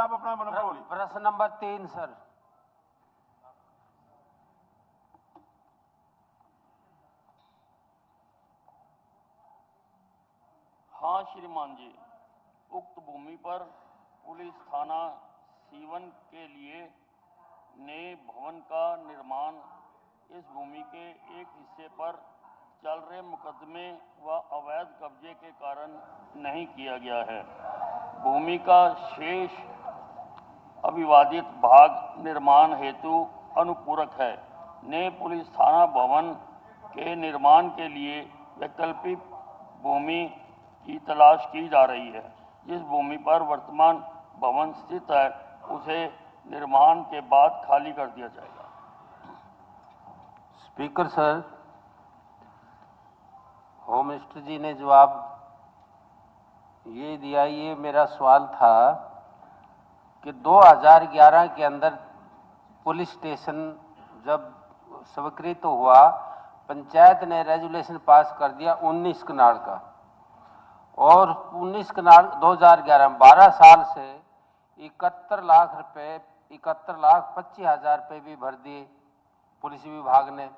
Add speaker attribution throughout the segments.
Speaker 1: आप अपना नंबर बोलिए।
Speaker 2: प्रश्न नंबर 3 सर।
Speaker 3: हाँ श्रीमान जी, उक्त भूमि पर पुलिस थाना सीवन के लिए नए भवन का निर्माण इस भूमि के एक हिस्से पर चल रहे मुकदमे व अवैध कब्जे के कारण नहीं किया गया है। भूमि का शेष अविवादित भाग निर्माण हेतु अनुपूरक है। नए पुलिस थाना भवन के निर्माण के लिए वैकल्पिक भूमि की तलाश की जा रही है। जिस भूमि पर वर्तमान भवन स्थित है उसे निर्माण के बाद खाली कर दिया जाएगा।
Speaker 2: स्पीकर सर, होम मिनिस्टर जी ने जवाब ये दिया। ये मेरा सवाल था कि 2011 के अंदर पुलिस स्टेशन जब स्वीकृत हुआ, पंचायत ने रेजोल्यूशन पास कर दिया 19 कनाल का, और 19 कनाल 2011 में 12 साल से 71 लाख रुपए 71,25,000 रुपये भी भर दिए पुलिस विभाग ने।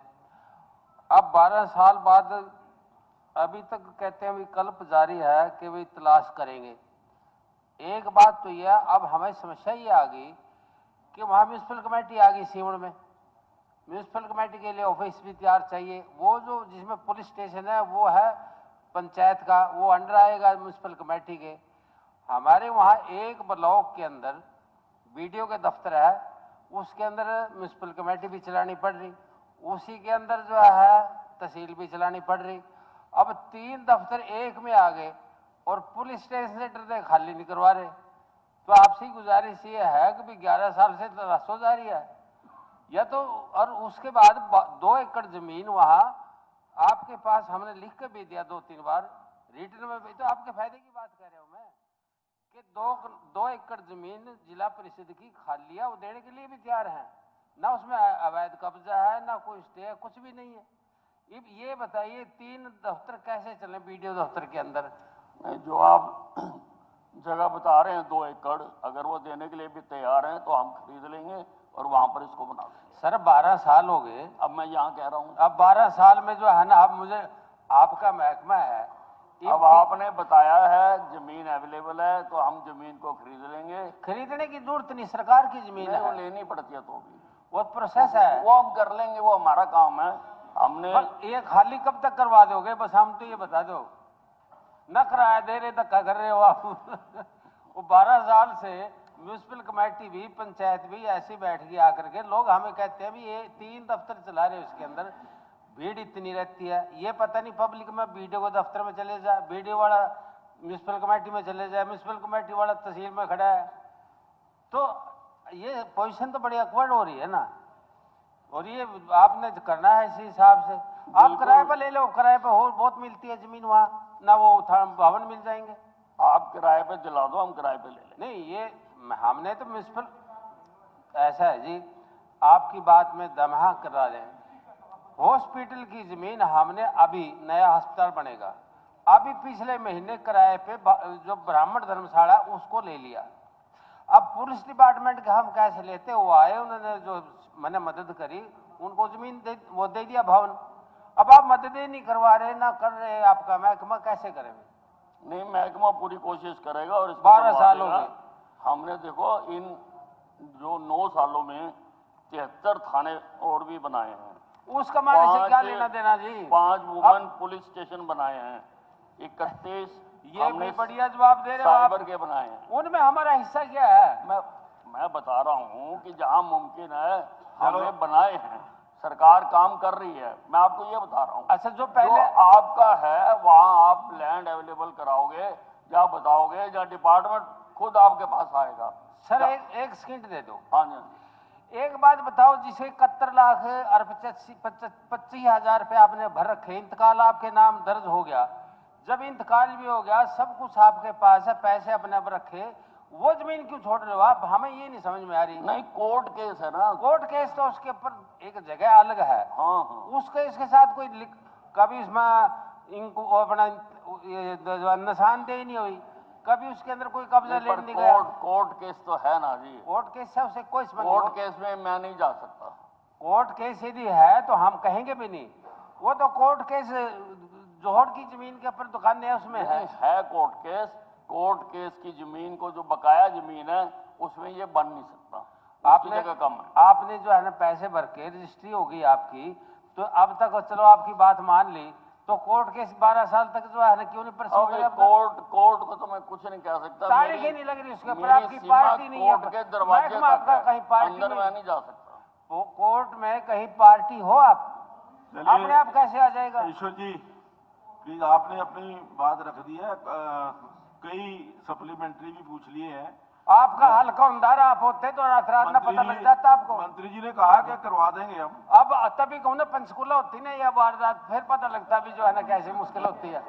Speaker 2: अब 12 साल बाद अभी तक कहते हैं विकल्प जारी है कि वे तलाश करेंगे। एक बात तो यह, अब हमें समस्या ये आ गई कि वहाँ म्यूनसिपल कमेटी आ गई सीवन में। म्यूनसिपल कमेटी के लिए ऑफिस भी तैयार चाहिए। वो जो जिसमें पुलिस स्टेशन है वो है पंचायत का, वो अंडर आएगा म्यूनसिपल कमेटी के। हमारे वहाँ एक ब्लॉक के अंदर बीडीओ के दफ्तर है, उसके अंदर म्यूनसिपल कमेटी भी चलानी पड़ रही, उसी के अंदर जो है तहसील भी चलानी पड़ रही। अब 3 दफ्तर एक में आ गए और पुलिस स्टेशन से डरते खाली नहीं करवा रहे। तो आपसे गुजारिश ये है कि भी 11 साल से तलाशो जारी है या तो, और उसके बाद 2 एकड़ जमीन वहाँ आपके पास हमने लिख के भी दिया 2-3 बार, रिटर्न में भी। तो आपके फायदे की बात कर रहा हूँ मैं कि 2 एकड़ जमीन जिला परिषद की खाली है, वो देने के लिए भी तैयार है ना, उसमें अवैध कब्जा है ना कोई स्टे है, कुछ भी नहीं है। ये बताइए 3 दफ्तर कैसे चले बीडीओ दफ्तर के अंदर?
Speaker 3: जो आप जगह बता रहे हैं 2 एकड़, अगर वो देने के लिए भी तैयार हैं तो हम खरीद लेंगे और वहां पर इसको बना देंगे।
Speaker 2: सर 12 साल हो गए।
Speaker 3: अब मैं यहाँ कह रहा हूँ,
Speaker 2: अब 12 साल में जो है ना, अब मुझे आपका महकमा है,
Speaker 3: अब आपने बताया है जमीन अवेलेबल है तो हम जमीन को खरीद लेंगे।
Speaker 2: खरीदने की जरूरत नहीं, सरकार की जमीन है,
Speaker 3: वो लेनी पड़ती है तो भी
Speaker 2: वो प्रोसेस है,
Speaker 3: वो हम कर लेंगे, वो हमारा काम है। हमने
Speaker 2: ये खाली कब तक करवा दोगे? बस हम तो ये बता दो, न किराया दे रहे, धक्का कर रहे हो आप। वो 12 साल से म्यूनसिपल कमेटी भी पंचायत भी ऐसी बैठ गई आकर के, लोग हमें कहते हैं भी ये 3 दफ्तर चला रहे, उसके अंदर भीड़ इतनी रहती है, ये पता नहीं पब्लिक में बीडीओ को दफ्तर में चले जाए, बीडीओ वाला म्यूनसिपल कमेटी में चले जाए, म्यूनसिपल कमेटी वाला तहसील में खड़ा है। तो ये पोजीशन तो बड़ी अकवर्ड हो रही है ना, और ये आपने करना है इसी हिसाब से। आप किराए पर ले लो, किराए पर हो बहुत मिलती है जमीन वहाँ ना, वो भवन मिल जाएंगे।
Speaker 3: आप किराए पे दिला दो, हम किराए पे ले लेंगे।
Speaker 2: नहीं, ये हमने तो म्यूनसिपल, ऐसा है जी, आपकी बात में दमहा करा दें। हॉस्पिटल की जमीन हमने अभी नया अस्पताल बनेगा, अभी पिछले महीने किराए पे जो ब्राह्मण धर्मशाला उसको ले लिया। अब पुलिस डिपार्टमेंट के हम कैसे लेते, वो आए, उन्होंने जो मैंने मदद करी, उनको जमीन वो दे दिया भवन। अब आप मदद ही नहीं करवा रहे ना कर रहे, आपका महकमा कैसे करेंगे?
Speaker 3: नहीं, महकमा पूरी कोशिश करेगा और
Speaker 2: 12 साल हो गए।
Speaker 3: हमने देखो इन जो 9 सालों में 73 थाने और भी बनाए हैं।
Speaker 2: उसका माने से क्या लेना देना जी?
Speaker 3: 5 वुमेन पुलिस स्टेशन बनाए हैं, 31
Speaker 2: ये भी बढ़िया जवाब दे रहे हो आप।
Speaker 3: साइबर के बनाए हैं,
Speaker 2: उनमें हमारा हिस्सा क्या है?
Speaker 3: मैं बता रहा हूँ कि जहाँ मुमकिन है हमने बनाए हैं, सरकार काम कर रही है, मैं आपको ये बता रहा हूँ।
Speaker 2: अच्छा, जो पहले
Speaker 3: आपका है वहाँ आप लैंड अवेलेबल कराओगे या बताओगे, या डिपार्टमेंट खुद आपके पास आएगा?
Speaker 2: सर एक सेकंड दे दो।
Speaker 3: हाँ जी,
Speaker 2: एक बात बताओ, जिसे 71 लाख और 25,000 रुपये आपने भर रखे, इंतकाल आपके नाम दर्ज हो गया, जब इंतकाल भी हो गया, सब कुछ आपके पास है, पैसे अपने आप रखे, वो जमीन क्यों छोड़ रहे हो आप? हमें ये नहीं समझ में आ रही।
Speaker 3: नहीं, कोर्ट केस है ना।
Speaker 2: कोर्ट केस तो उसके ऊपर एक जगह अलग है।
Speaker 3: हाँ,
Speaker 2: उसके इसके साथ कोई कभी इसमें इनको अपना निशानदेही नहीं हुई, कभी उसके अंदर कोई कब्जा
Speaker 3: पर
Speaker 2: लेने नहीं गया।
Speaker 3: कोर्ट केस तो है ना जी।
Speaker 2: कोर्ट केस से उसे कोई संबंध
Speaker 3: कोर्ट
Speaker 2: नहीं।
Speaker 3: केस में मैं नहीं जा सकता।
Speaker 2: कोर्ट केस यदि है तो हम कहेंगे भी नहीं। वो तो कोर्ट केस जोहड़ की जमीन के ऊपर दुकान है, उसमें है।
Speaker 3: है कोर्ट केस। कोर्ट केस की जमीन को जो बकाया जमीन है उसमें ये बन नहीं सकता। आपकी जगह कम है।
Speaker 2: आपने जो है ना पैसे भर के रजिस्ट्री होगी आपकी, तो अब तक चलो आपकी बात मान ली, तो कोर्ट केस 12 साल तक जो है ना क्यों नहीं परसू
Speaker 3: अब ये कोर्ट को तो मैं कुछ नहीं कह सकता।
Speaker 2: तारीख ही नहीं लग रही उसके ऊपर, आपकी पार्टी नहीं है।
Speaker 3: कोर्ट के दरवाजे
Speaker 2: आपका कहीं पार्टी
Speaker 3: अंदर मैं नहीं जा सकता।
Speaker 2: वो कोर्ट में कहीं पार्टी हो आप अपने आप कैसे आ जाएगा?
Speaker 1: ईश्वर जी प्लीज, आपने अपनी बात रख दी है। कई सप्लीमेंट्री भी पूछ लिए हैं।
Speaker 2: आपका हल्का उमदार आप होते तो रात रात ना पता लग जाता आपको।
Speaker 1: मंत्री जी ने कहा कि करवा देंगे हम।
Speaker 2: अब तभी कहूँ ना पंचकूला होती ना या वारदात, फिर पता लगता भी जो है ना कैसी मुश्किल होती है।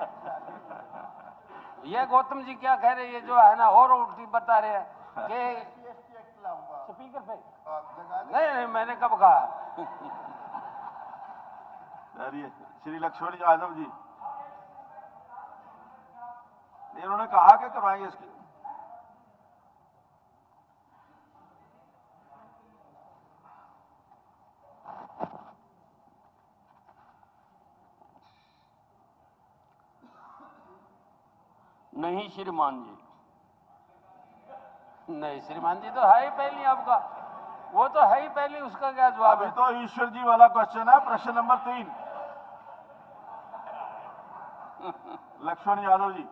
Speaker 2: ये गौतम जी क्या कह रहे हैं, ये जो है ना और उल्टी बता रहे हैं कि स्पीकर पे नहीं, मैंने कब कहा?
Speaker 1: श्री लक्ष्मण यादव जी, इन्होंने कहा कि करवाएंगे इसकी।
Speaker 3: नहीं श्रीमान जी।
Speaker 2: नहीं श्रीमान जी तो है ही पहली आपका, वो तो है ही पहली, उसका क्या जवाब
Speaker 1: अभी
Speaker 2: है?
Speaker 1: तो ईश्वर जी वाला क्वेश्चन है, प्रश्न नंबर 3। लक्ष्मण यादव जी।